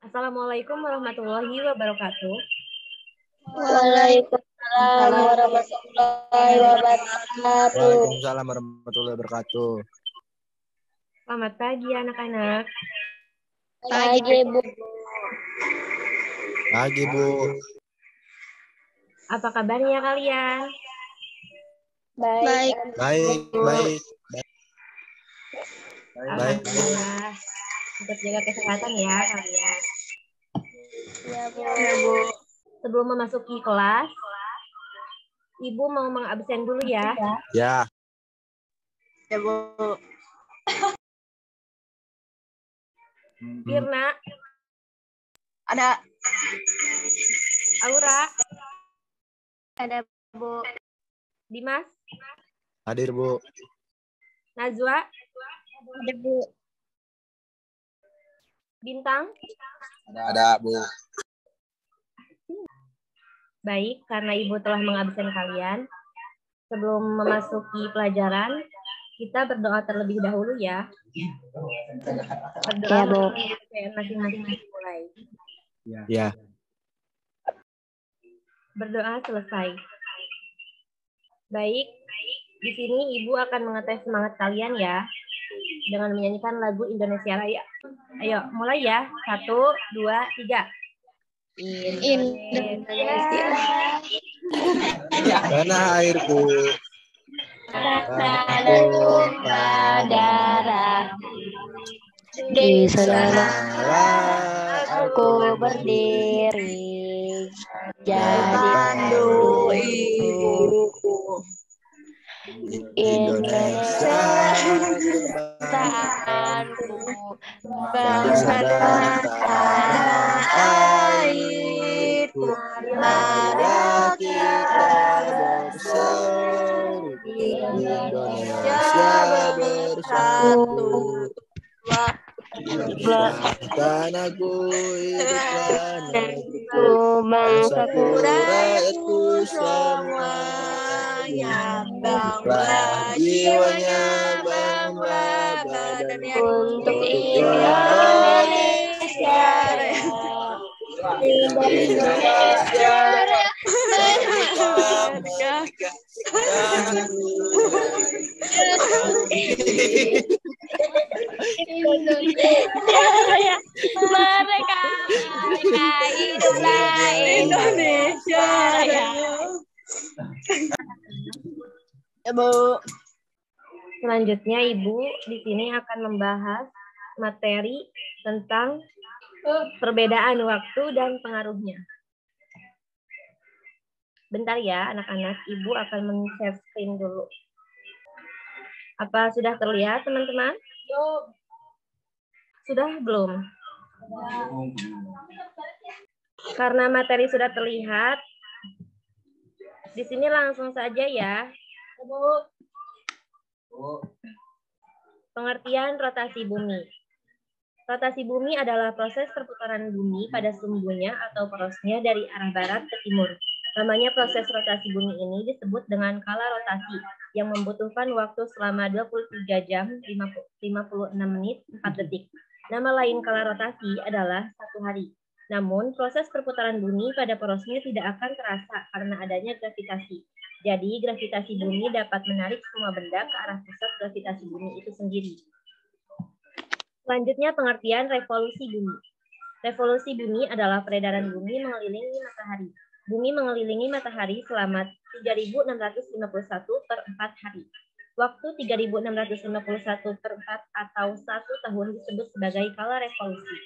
Assalamualaikum warahmatullahi wabarakatuh. Waalaikumsalam warahmatullahi wabarakatuh. Waalaikumsalam warahmatullahi wabarakatuh. Selamat pagi anak-anak. Pagi, Bu. Pagi, Bu. Apa kabarnya kalian? Baik. Baik. Alhamdulillah. Tetap jaga kesehatan ya kalian. Ya, Bu. Sebelum memasuki kelas, Ibu mau mengabsen dulu ya. Ya. Ya, Bu. Firna, Ada. Aura, Ada, Bu. Dimas, Hadir, Bu. Najwa, Ada, Bu. Bintang. Ada, Bu. Baik, karena Ibu telah mengabsen kalian, sebelum memasuki pelajaran, kita berdoa terlebih dahulu ya. Berdoa Ya, Bu. masing-masing mulai. Ya. Berdoa selesai. Baik, di sini Ibu akan mengetes semangat kalian ya, dengan menyanyikan lagu Indonesia Raya. Ayo, mulai ya. 1, 2, 3. Indonesia. Tanah airku. Tanah tumpah darah. Di sana aku berdiri. Jadi pandu ibuku. Indonesia bangsaanku, bangsa dan tanah airku. Mari kita bersatu, Indonesia bersatu. Tanahku, hiduplah negeriku, Bangsaku, rakyatku semuanya. bangga Jiwanya, bangga badannya untuk Indonesia. Indonesia merdeka. Indonesia mereka, hiduplah Indonesia Raya. Ya, Bu. Selanjutnya Ibu di sini akan membahas materi tentang perbedaan waktu dan pengaruhnya. Bentar ya anak-anak, Ibu akan men-share screen dulu. Apa sudah terlihat teman-teman? Sudah belum? Karena materi sudah terlihat, di sini langsung saja ya. Pengertian rotasi bumi. Rotasi bumi adalah proses perputaran bumi pada sumbunya atau porosnya dari arah barat ke timur. Namanya proses rotasi bumi ini disebut dengan kala rotasi yang membutuhkan waktu selama 23 jam 56 menit 4 detik. Nama lain kala rotasi adalah 1 hari. Namun proses perputaran bumi pada porosnya tidak akan terasa karena adanya gravitasi. Jadi gravitasi bumi dapat menarik semua benda ke arah pusat gravitasi bumi itu sendiri. Selanjutnya pengertian revolusi bumi. Revolusi bumi adalah peredaran bumi mengelilingi matahari. Bumi mengelilingi matahari selama 3.651 per 4 hari. Waktu 3.651 per 4 atau 1 tahun disebut sebagai kala revolusi.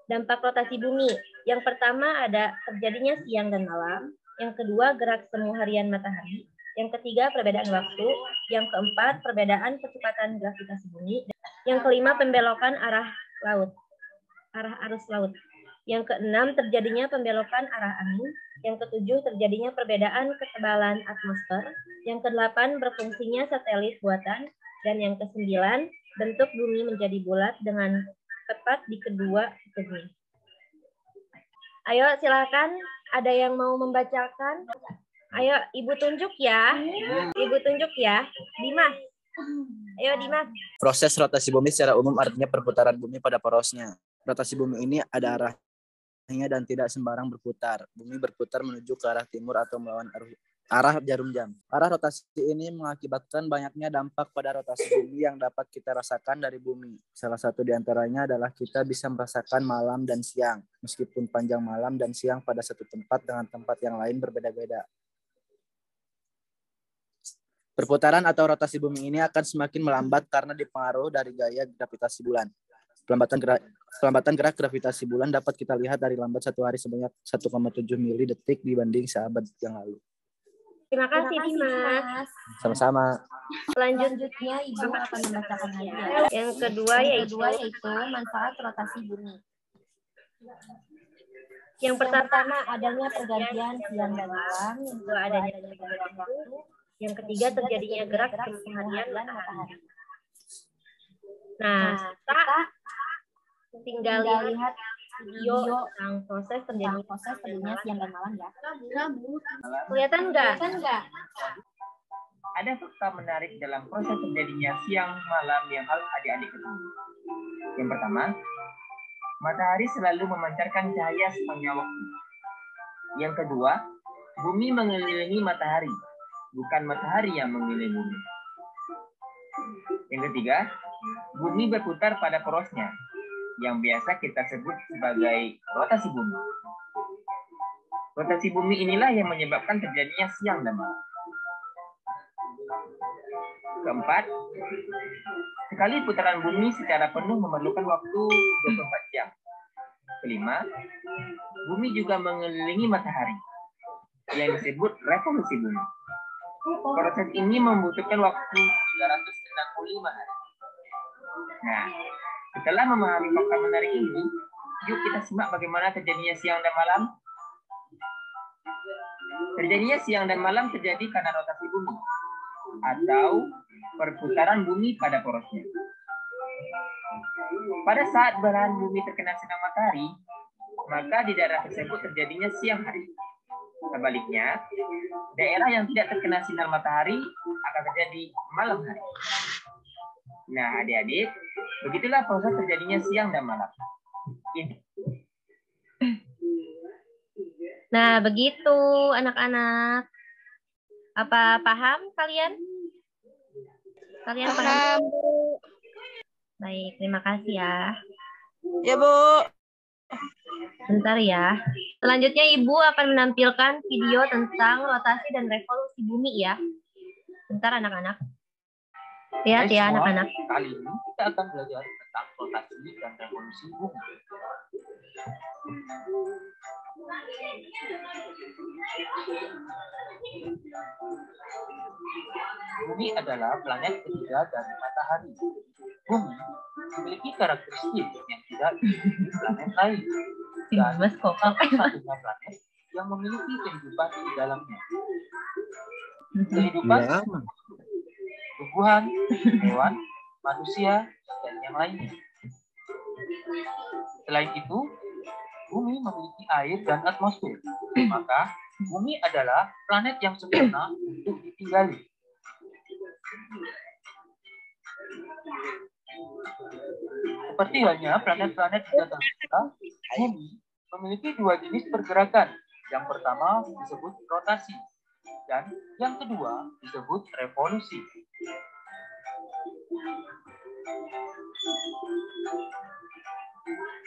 Dampak rotasi bumi. Yang pertama ada terjadinya siang dan malam. Yang kedua gerak semu harian matahari. Yang ketiga perbedaan waktu. Yang keempat perbedaan kecepatan gravitasi bumi. Yang kelima pembelokan arah arus laut. Yang keenam terjadinya pembelokan arah angin. Yang ketujuh terjadinya perbedaan ketebalan atmosfer. Yang kedelapan berfungsinya satelit buatan. Dan yang kesembilan bentuk bumi menjadi bulat dengan tepat di kedua segi. Ayo silakan, ada yang mau membacakan? Ayo Ibu tunjuk ya. Ibu tunjuk ya. Dimas. Ayo Dimas. Proses rotasi bumi secara umum artinya perputaran bumi pada porosnya. Rotasi bumi ini ada arahnya dan tidak sembarang berputar. Bumi berputar menuju ke arah timur atau melawan arah jarum jam. Arah rotasi ini mengakibatkan banyaknya dampak pada rotasi bumi yang dapat kita rasakan dari bumi. Salah satu di antaranya adalah kita bisa merasakan malam dan siang, meskipun panjang malam dan siang pada satu tempat dengan tempat yang lain berbeda-beda. Perputaran atau rotasi bumi ini akan semakin melambat karena dipengaruhi dari gaya gravitasi bulan. Pelambatan gerak gravitasi bulan dapat kita lihat dari lambat satu hari sebanyak 1,7 mili detik dibanding seabad yang lalu. Terima kasih, Dimas. Sama-sama. Selanjutnya, Ibu akan membacakan lagi ya. Yang kedua yaitu manfaat rotasi bumi. Yang pertama adanya pergantian siang dan malam, yang kedua adanya perbedaan waktu, yang ketiga terjadinya gerak keseharian matahari. Nah, kita tinggal lihat video tentang proses terjadinya siang dan malam ya. Kelihatan nggak? Ada fakta menarik dalam proses terjadinya siang malam yang harus adik-adik ketahui. Yang pertama, matahari selalu memancarkan cahaya sepanjang waktu. Yang kedua, bumi mengelilingi matahari, bukan matahari yang mengelilingi bumi. Yang ketiga, bumi berputar pada porosnya, yang biasa kita sebut sebagai rotasi bumi. Rotasi bumi inilah yang menyebabkan terjadinya siang dan malam. Keempat, sekali putaran bumi secara penuh memerlukan waktu 24 jam. Kelima, bumi juga mengelilingi matahari, yang disebut revolusi bumi. Proses ini membutuhkan waktu 365 hari. Nah, setelah memahami fakta menarik ini, yuk kita simak bagaimana terjadinya siang dan malam. Terjadinya siang dan malam terjadi karena rotasi bumi atau perputaran bumi pada porosnya. Pada saat belahan bumi terkena sinar matahari, maka di daerah tersebut terjadinya siang hari. Sebaliknya, daerah yang tidak terkena sinar matahari akan terjadi malam hari. Nah, adik-adik, begitulah proses terjadinya siang dan malam. Nah, begitu anak-anak. Apa paham kalian? Kalian paham? Baik, terima kasih ya. Ya, Bu. Bentar ya. Selanjutnya Ibu akan menampilkan video tentang rotasi dan revolusi bumi ya. Bentar anak-anak. Lihat ya anak-anak. Kali ini kita akan belajar tentang rotasi dan revolusi bumi. Bumi adalah planet ketiga dari matahari. Bumi memiliki karakteristik yang tidak dimiliki planet lain. Dan satu-satunya planet yang memiliki kehidupan di dalamnya. Kehidupan tumbuhan, hewan, manusia, dan yang lainnya. Selain itu, bumi memiliki air dan atmosfer. Maka, bumi adalah planet yang sempurna untuk ditinggali. Seperti halnya planet-planet di tata surya, bumi memiliki dua jenis pergerakan. Yang pertama disebut rotasi, dan yang kedua disebut revolusi.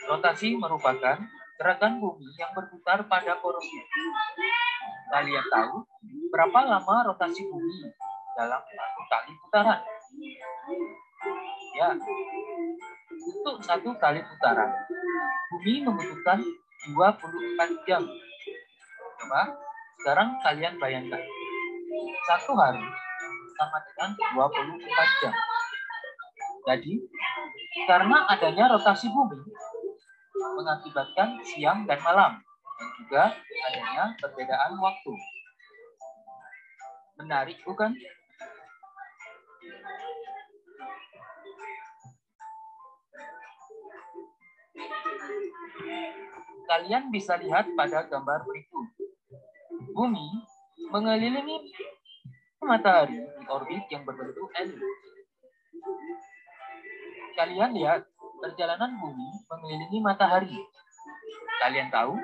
Rotasi merupakan gerakan bumi yang berputar pada porosnya. Kalian tahu berapa lama rotasi bumi dalam satu kali putaran? Ya, untuk satu kali putaran, bumi membutuhkan 24 jam. Coba sekarang kalian bayangkan, satu hari sama dengan 24 jam. Jadi, karena adanya rotasi bumi, mengakibatkan siang dan malam, dan juga adanya perbedaan waktu. Menarik, bukan? Kalian bisa lihat pada gambar berikut. Bumi mengelilingi matahari di orbit yang berbentuk elips. Kalian lihat perjalanan bumi mengelilingi matahari. Kalian tahu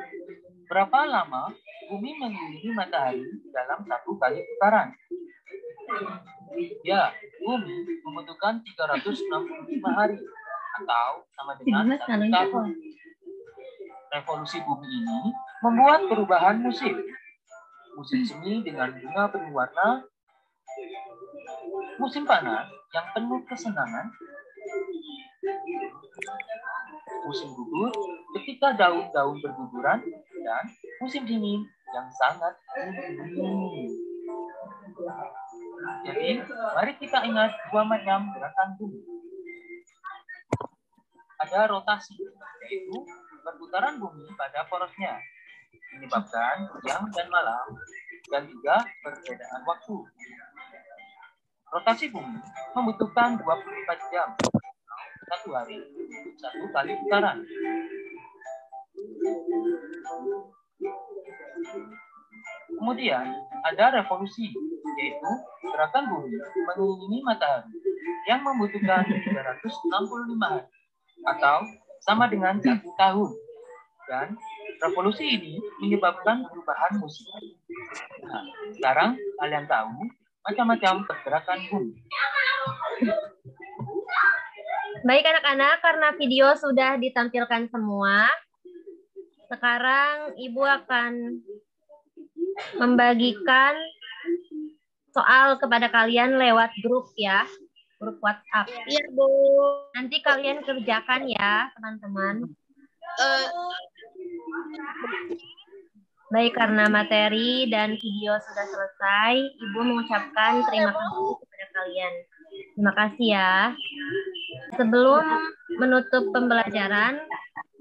berapa lama bumi mengelilingi matahari dalam satu kali putaran? Ya, bumi membutuhkan 365 hari atau sama dengan 1 tahun. Revolusi bumi ini membuat perubahan musim. Musim semi dengan bunga berwarna, musim panas yang penuh kesenangan, musim gugur ketika daun-daun berguguran, dan musim dingin yang sangat dingin. Jadi, mari kita ingat dua macam gerakan bumi. Ada rotasi, yaitu perputaran bumi pada porosnya, menyebabkan siang dan malam, dan juga perbedaan waktu. Rotasi bumi membutuhkan 24 jam, satu hari, satu kali putaran. Kemudian ada revolusi, yaitu gerakan bumi mengelilingi matahari yang membutuhkan 365 hari atau sama dengan 1 tahun. Dan revolusi ini menyebabkan perubahan musim. Nah, sekarang kalian tahu macam-macam pergerakan bumi. Baik anak-anak, karena video sudah ditampilkan semua, sekarang Ibu akan membagikan soal kepada kalian lewat grup ya, grup WhatsApp. Iya, Bu. Nanti kalian kerjakan ya, teman-teman. Baik, karena materi dan video sudah selesai, Ibu mengucapkan terima kasih kepada kalian. Terima kasih ya. Sebelum menutup pembelajaran,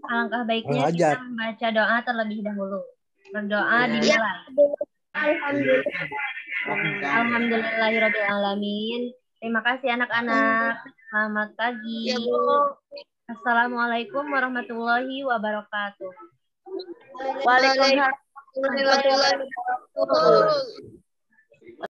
alangkah baiknya kita membaca doa terlebih dahulu. Berdoa dimulai. Alhamdulillahirabbil alamin. Terima kasih anak-anak. Selamat pagi. Assalamualaikum warahmatullahi wabarakatuh. Waalaikumsalam warahmatullahi wabarakatuh.